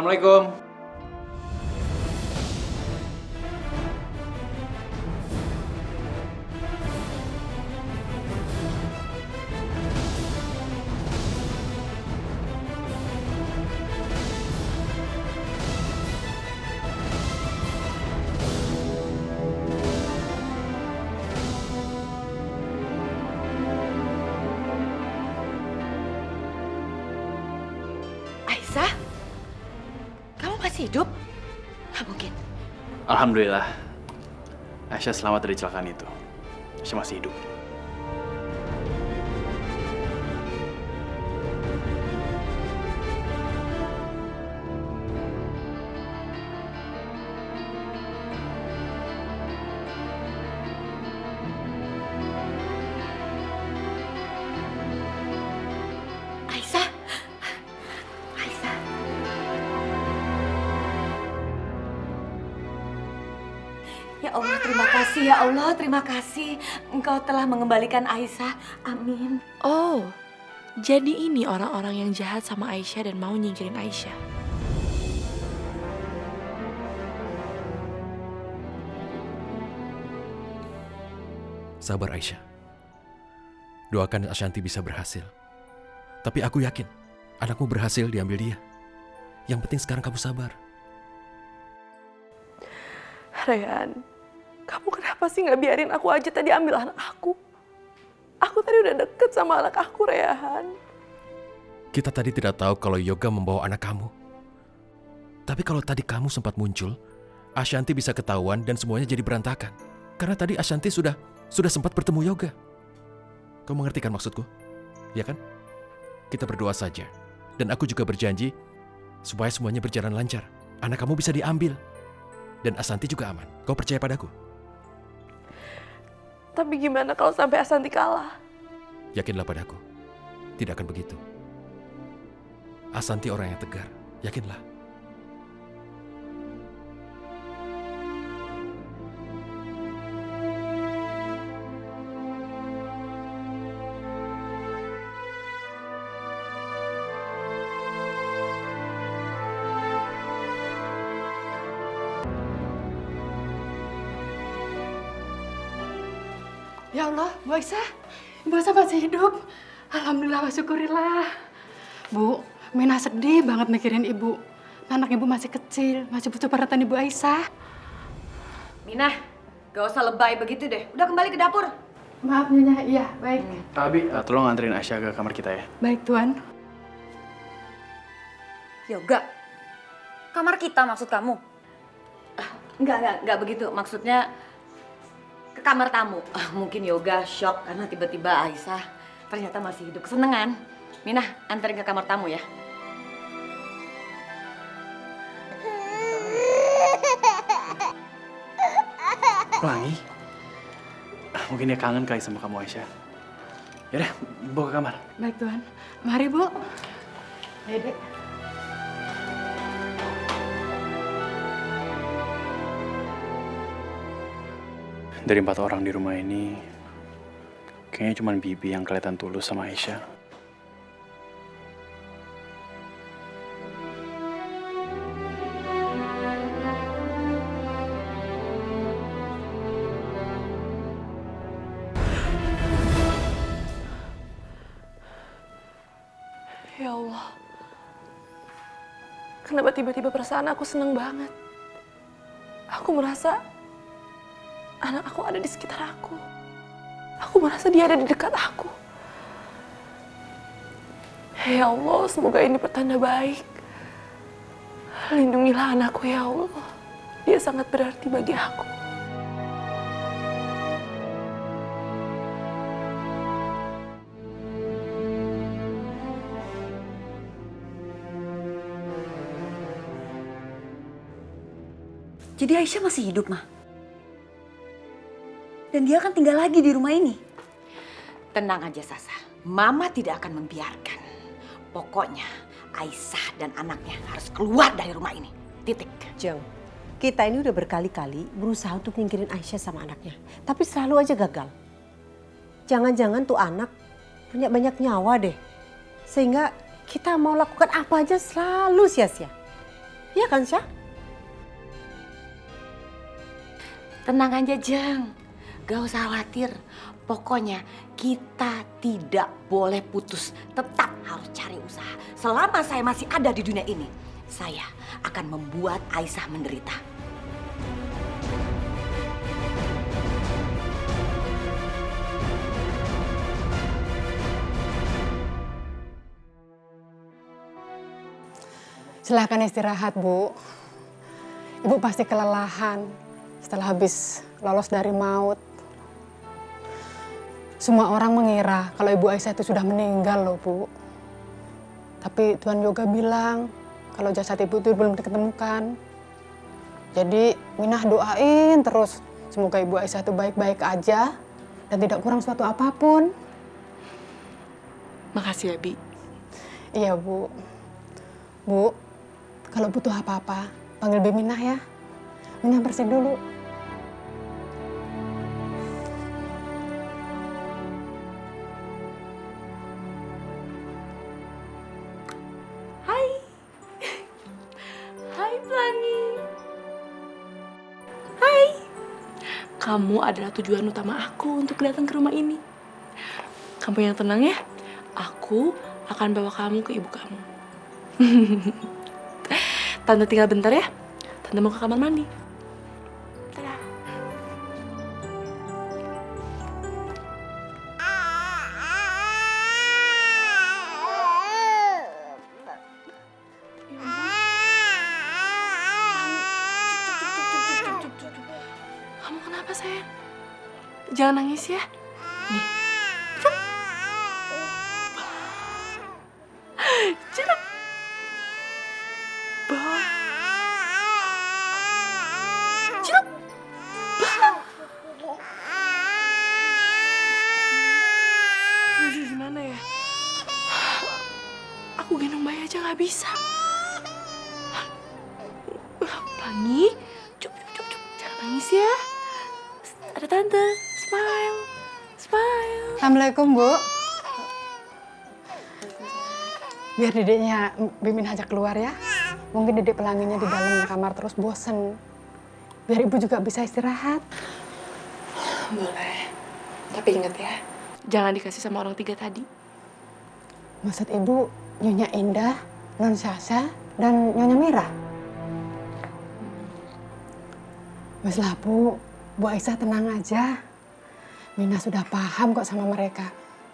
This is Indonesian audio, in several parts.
Assalamualaikum. Aisyah, kamu masih hidup? Nggak mungkin. Alhamdulillah. Aisyah selamat dari kecelakaan itu. Aisyah masih hidup. Aisyah, Aisyah. Ya Allah, terima kasih. Ya Allah, terima kasih. Engkau telah mengembalikan Aisyah. Amin. Oh, jadi ini orang-orang yang jahat sama Aisyah dan mau nyingkirin Aisyah. Sabar Aisyah. Doakan Ashanti bisa berhasil. Tapi aku yakin anakmu berhasil diambil dia. Yang penting sekarang kamu sabar. Rehan, kamu kenapa sih nggak biarin aku aja tadi ambil anak aku? Aku tadi udah deket sama anak aku, Rehan. Kita tadi tidak tahu kalau Yoga membawa anak kamu. Tapi kalau tadi kamu sempat muncul, Ashanti bisa ketahuan dan semuanya jadi berantakan. Karena tadi Ashanti sudah sempat bertemu Yoga. Kamu mengerti kan maksudku? Ya kan? Kita berdoa saja. Dan aku juga berjanji supaya semuanya berjalan lancar. Anak kamu bisa diambil. Dan Ashanti juga aman. Kau percaya padaku? Tapi gimana kalau sampai Ashanti kalah? Yakinlah padaku. Tidak akan begitu. Ashanti orang yang tegar. Yakinlah. Ya Allah, Bu Aisyah. Ibu Aisyah masih hidup. Alhamdulillah, syukurillah. Bu, Mina sedih banget mikirin ibu. Anak ibu masih kecil, masih butuh perhatian ibu Aisyah. Minah, gak usah lebay begitu deh. Udah kembali ke dapur. Maaf Nyonya, iya, baik. Abi, tolong anterin Aisyah ke kamar kita ya. Baik, Tuan. Yoga, kamar kita maksud kamu? Enggak begitu. Maksudnya ke kamar tamu. Mungkin Yoga shock karena tiba-tiba Aisyah ternyata masih hidup. Kesenengan. Minah, anterin ke kamar tamu ya. Pelangi. Mungkin dia kangen kali sama kamu Aisyah. Yaudah, bawa ke kamar. Baik, Tuan. Mari, Bu. Ayo, Dek. Dari 4 orang di rumah ini, kayaknya cuma Bibi yang kelihatan tulus sama Aisyah. Ya Allah. Kenapa tiba-tiba perasaan aku seneng banget? Aku merasa anak aku ada di sekitar aku. Aku merasa dia ada di dekat aku. Ya Allah, semoga ini pertanda baik. Lindungilah anakku ya Allah. Dia sangat berarti bagi aku. Jadi Aisyah masih hidup, Ma? Dan dia akan tinggal lagi di rumah ini? Tenang aja Sasa, Mama tidak akan membiarkan. Pokoknya Aisyah dan anaknya harus keluar dari rumah ini. Titik. Jeng, kita ini udah berkali-kali berusaha untuk nyingkirin Aisyah sama anaknya. Tapi selalu aja gagal. Jangan-jangan tuh anak punya banyak nyawa deh. Sehingga kita mau lakukan apa aja selalu sia-sia. Iya kan, Syah? Tenang aja, Jeng. Gak usah khawatir. Pokoknya kita tidak boleh putus. Tetap harus cari usaha. Selama saya masih ada di dunia ini, saya akan membuat Aisyah menderita. Silahkan istirahat, Bu. Ibu pasti kelelahan setelah habis lolos dari maut. Semua orang mengira kalau Ibu Aisyah itu sudah meninggal loh, Bu. Tapi Tuan Yoga bilang kalau jasad Ibu itu belum diketemukan. Jadi Minah doain terus semoga Ibu Aisyah itu baik-baik aja dan tidak kurang suatu apapun. Makasih ya, Bi. Iya, Bu. Bu, kalau butuh apa-apa, panggil Bi Minah ya. Minah bersih dulu. Hai Plani. Hai. Kamu adalah tujuan utama aku untuk datang ke rumah ini. Kamu yang tenang ya. Aku akan bawa kamu ke ibu kamu. Tante tinggal bentar ya. Tante mau ke kamar mandi. Dadah. Kamu kenapa sayang? Jangan nangis ya. Nih. Cepat. Bah. Cepat. Bah. Aduh, gimana ya? Aku gendong bayi aja nggak bisa. Plani, cup. Jangan nangis ya. Ada tante, smile. Assalamualaikum, Bu. Biar dedeknya Bimin ajak keluar ya. Mungkin dedek pelanginya di dalam kamar terus bosen. Biar ibu juga bisa istirahat. Boleh. Tapi ingat ya, jangan dikasih sama orang tiga tadi. Maksud ibu Nyonya Indah, Non Sasha, dan Nyonya Mira. Weslah Bu Aisyah tenang aja. Minah sudah paham kok sama mereka.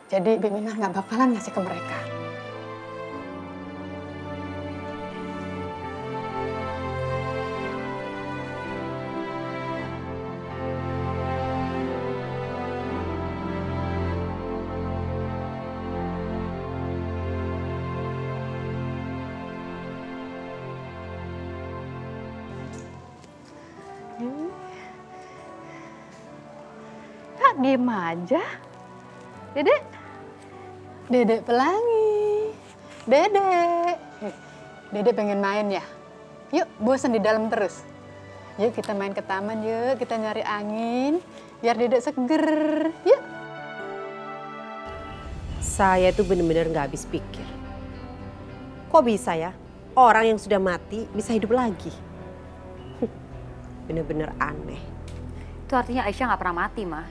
Jadi Bi Minah nggak bakalan ngasih ke mereka. Kak, diem aja. Dedek Pelangi. Dedek pengen main ya? Yuk, bosan di dalam terus. Yuk kita main ke taman yuk, kita nyari angin. Biar dedek seger. Yuk. Saya tuh bener-bener nggak habis pikir. Kok bisa ya? Orang yang sudah mati bisa hidup lagi. Bener-bener aneh. Itu artinya Aisyah nggak pernah mati, Ma.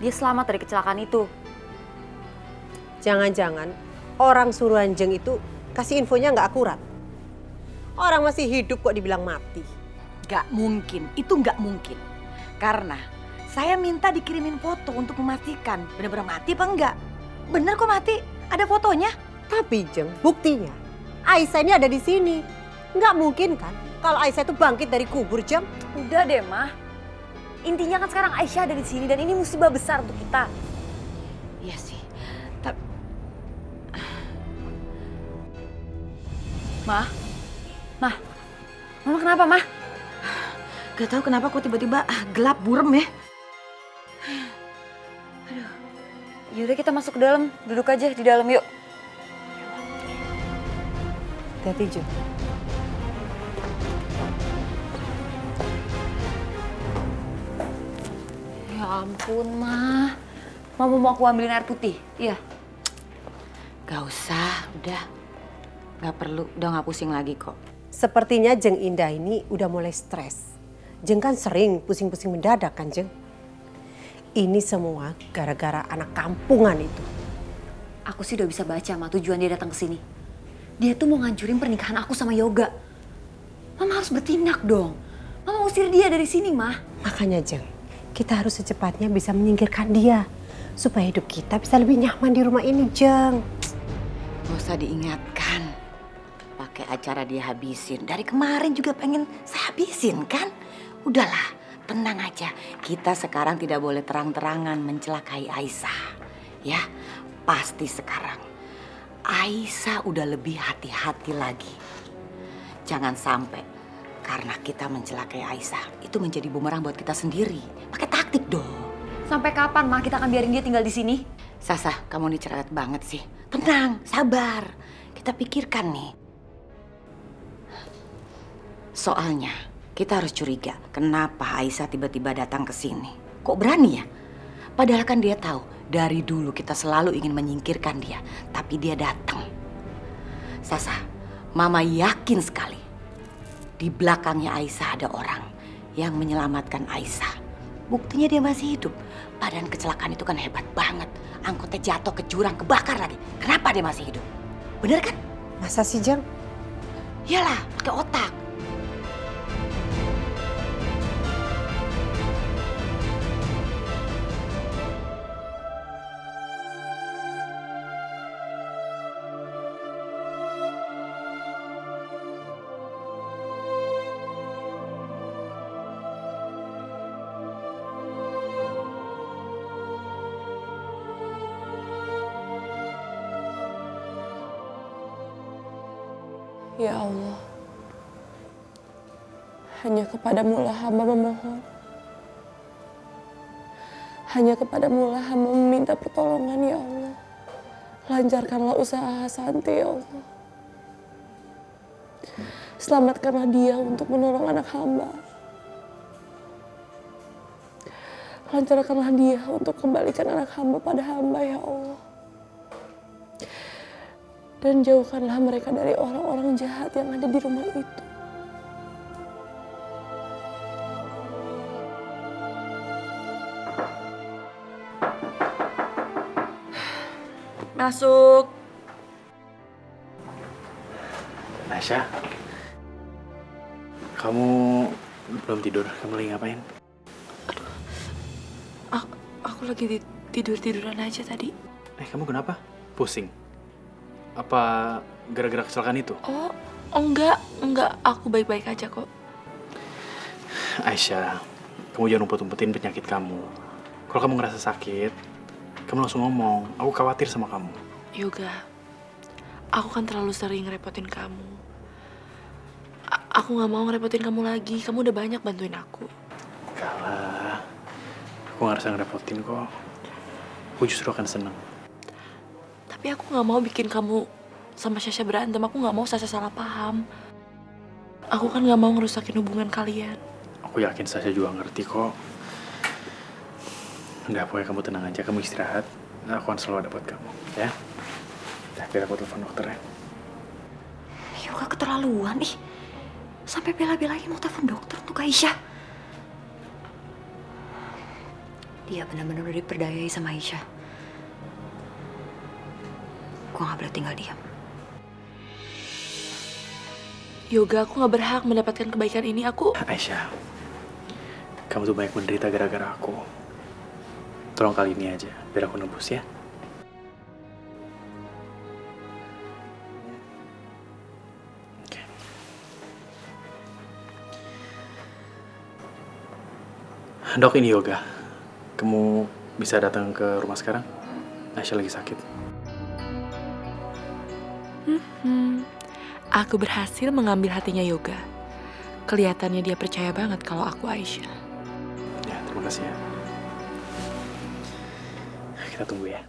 Dia selamat dari kecelakaan itu. Jangan-jangan orang suruhan Jeng itu kasih infonya nggak akurat. Orang masih hidup kok dibilang mati. Gak mungkin, itu gak mungkin. Karena saya minta dikirimin foto untuk memastikan benar-benar mati apa enggak. Bener kok mati, ada fotonya. Tapi Jeng, buktinya Aisyah ini ada di sini. Nggak mungkin kan kalau Aisyah itu bangkit dari kubur, Jeng. Udah deh, Ma. Intinya kan sekarang Aisyah ada di sini dan ini musibah besar untuk kita. Iya sih. Tapi Mama kenapa, Ma? Gak tahu kenapa kok tiba-tiba gelap burem ya. Aduh. Yaudah kita masuk ke dalam, duduk aja di dalam yuk. Hati-hati, Jeng. Ya ampun, Ma. Mama mau aku ambilin air putih? Iya. Gak usah, udah. Nggak perlu, udah nggak pusing lagi kok. Sepertinya Jeng Indah ini udah mulai stres. Jeng kan sering pusing-pusing mendadak kan Jeng? Ini semua gara-gara anak kampungan itu. Aku sih udah bisa baca Ma tujuan dia datang ke sini. Dia tuh mau ngancurin pernikahan aku sama Yoga. Mama harus bertindak dong. Mama usir dia dari sini, Ma. Makanya Jeng, kita harus secepatnya bisa menyingkirkan dia. Supaya hidup kita bisa lebih nyaman di rumah ini Jeng. Gak usah diingatkan. Pakai acara dia habisin. Dari kemarin juga pengen saya habisin kan? Udahlah, tenang aja. Kita sekarang tidak boleh terang-terangan mencelakai Aisyah. Ya, pasti sekarang Aisyah udah lebih hati-hati lagi. Jangan sampai karena kita mencelakai Aisyah itu menjadi bumerang buat kita sendiri. Pakai taktik dong. Sampai kapan, Ma, kita akan biarin dia tinggal di sini? Sasa, kamu nih cerewet banget sih. Tenang, sabar. Kita pikirkan nih. Soalnya kita harus curiga kenapa Aisyah tiba-tiba datang ke sini. Kok berani ya? Padahal kan dia tahu dari dulu kita selalu ingin menyingkirkan dia, tapi dia datang. Sasa, Mama yakin sekali di belakangnya Aisyah ada orang yang menyelamatkan Aisyah. Buktinya dia masih hidup. Padahal kecelakaan itu kan hebat banget. Angkotnya jatuh ke jurang, kebakar lagi. Kenapa dia masih hidup? Bener kan? Masa sih Jeng? Iyalah, pakai otak. Ya Allah, hanya kepadamu lah hamba memohon. Hanya kepadamu lah hamba meminta pertolongan ya Allah. Lancarkanlah usaha Santi ya Allah. Selamatkanlah dia untuk menolong anak hamba. Lancarkanlah dia untuk kembalikan anak hamba pada hamba ya Allah. Dan jauhkanlah mereka dari orang-orang jahat yang ada di rumah itu. Masuk. Aisyah, kamu belum tidur? Kamu lagi ngapain? Aku lagi tidur-tiduran aja tadi. Kamu kenapa? Pusing? Apa gara-gara kecelakaan itu? Oh, enggak. Aku baik-baik aja kok. Aisyah, kamu jangan umpet-umpetin penyakit kamu. Kalau kamu ngerasa sakit, kamu langsung ngomong. Aku khawatir sama kamu. Yoga, aku kan terlalu sering ngerepotin kamu. Aku gak mau ngerepotin kamu lagi. Kamu udah banyak bantuin aku. Enggak lah. Aku gak rasa ngerepotin kok. Aku justru akan seneng. Tapi aku gak mau bikin kamu sama Sasha berantem. Aku gak mau Sasha salah paham. Aku kan gak mau ngerusakin hubungan kalian. Aku yakin Sasha juga ngerti kok. Enggak, pokoknya kamu tenang aja. Kamu istirahat. Aku akan selalu ada buat kamu. Ya? Biar aku telepon dokter ya. Yoga keterlaluan, ih. Sampai bela-belain mau telepon dokter untuk Aisyah. Dia benar-benar udah diperdayai sama Aisyah. Gue gak boleh tinggal diam. Yoga, aku gak berhak mendapatkan kebaikan ini. Aisyah, kamu tuh banyak menderita gara-gara aku. Tolong kali ini aja, biar aku nebus ya. Oke. Dok, ini Yoga. Kamu bisa datang ke rumah sekarang? Aisyah lagi sakit. Aku berhasil mengambil hatinya Yoga. Kelihatannya dia percaya banget kalau aku Aisyah. Ya, terima kasih ya. Kita tunggu ya.